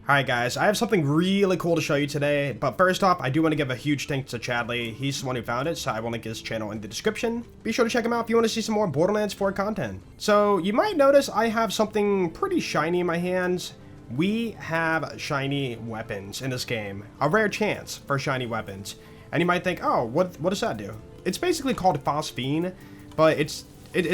Alright guys, I have something really cool to show you today, but first off, I do want to give a huge thanks to Chadley. He's the one who found it, so I will link his channel in the description. Be sure to check him out if you want to see some more Borderlands 4 content. So, you might notice I have something pretty shiny in my hands. We have shiny weapons in this game. A rare chance for shiny weapons. And you might think, oh, what does that do? It's basically called Phosphene, but it's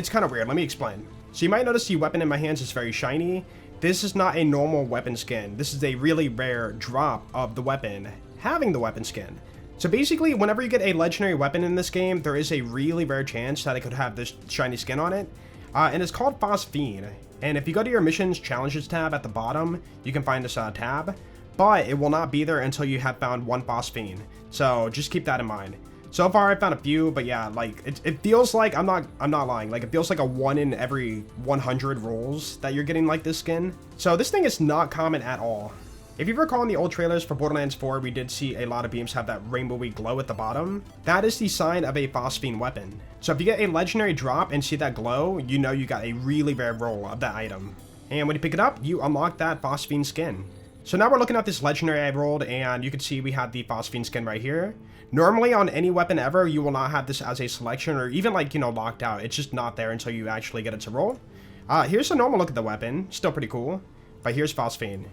kind of weird. Let me explain. So you might notice the weapon in my hands is very shiny. This is not a normal weapon skin. This is a really rare drop of the weapon having the weapon skin. So basically, whenever you get a legendary weapon in this game, there is a really rare chance that it could have this shiny skin on it. And it's called Phosphene. And if you go to your missions challenges tab at the bottom, you can find this tab. But it will not be there until you have found one Phosphene. So just keep that in mind. So far, I found a few, but yeah, like, it feels like, I'm not lying, like, it feels like a 1 in every 100 rolls that you're getting, like, this skin. So this thing is not common at all. If you recall in the old trailers for Borderlands 4, we did see a lot of beams have that rainbowy glow at the bottom. That is the sign of a Phosphene weapon. So if you get a legendary drop and see that glow, you know you got a really rare roll of that item. And when you pick it up, you unlock that Phosphene skin. So now we're looking at this legendary I rolled, and you can see we have the Phosphene skin right here. Normally on any weapon ever, you will not have this as a selection or even like, you know, locked out. It's just not there until you actually get it to roll. Here's a normal look at the weapon. Still pretty cool. But here's Phosphene.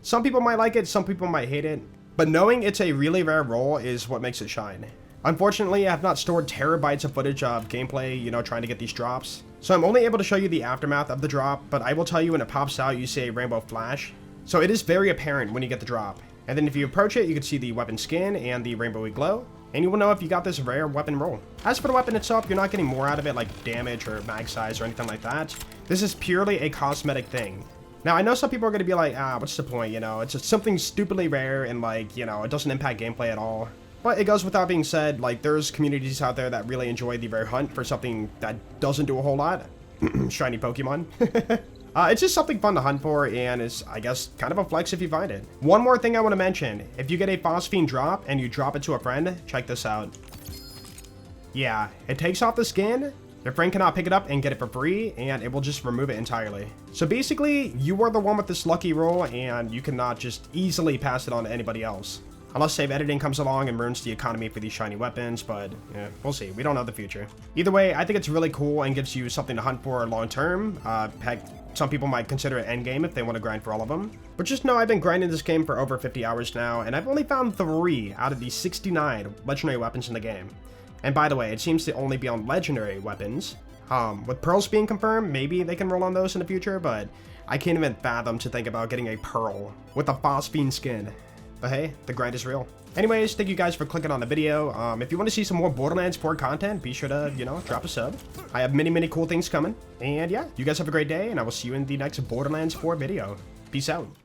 Some people might like it, some people might hate it. But knowing it's a really rare roll is what makes it shine. Unfortunately, I have not stored terabytes of footage of gameplay, you know, trying to get these drops. So I'm only able to show you the aftermath of the drop, but I will tell you when it pops out, you see a rainbow flash. So it is very apparent when you get the drop. And then if you approach it, you can see the weapon skin and the rainbowy glow. And you will know if you got this rare weapon roll. As for the weapon itself, you're not getting more out of it like damage or mag size or anything like that. This is purely a cosmetic thing. Now, I know some people are going to be like, what's the point, you know? It's just something stupidly rare and like, you know, it doesn't impact gameplay at all. But it goes without being said, like, there's communities out there that really enjoy the rare hunt for something that doesn't do a whole lot. Shiny Pokemon. It's just something fun to hunt for, and it's, I guess, kind of a flex if you find it. One more thing I want to mention. If you get a Phosphene drop and you drop it to a friend, check this out. Yeah, it takes off the skin. Your friend cannot pick it up and get it for free, and it will just remove it entirely. So basically, you are the one with this lucky roll, and you cannot just easily pass it on to anybody else. Unless save editing comes along and ruins the economy for these shiny weapons, but yeah, we'll see. We don't know the future. Either way, I think it's really cool and gives you something to hunt for long term. Heck, some people might consider it endgame if they want to grind for all of them. But just know I've been grinding this game for over 50 hours now, and I've only found 3 out of the 69 legendary weapons in the game. And by the way, it seems to only be on legendary weapons. With pearls being confirmed, maybe they can roll on those in the future, but I can't even fathom to think about getting a pearl with a Phosphene skin. But hey, the grind is real. Anyways, thank you guys for clicking on the video. If you want to see some more Borderlands 4 content, be sure to, you know, drop a sub. I have many cool things coming. And yeah, you guys have a great day, and I will see you in the next Borderlands 4 video. Peace out.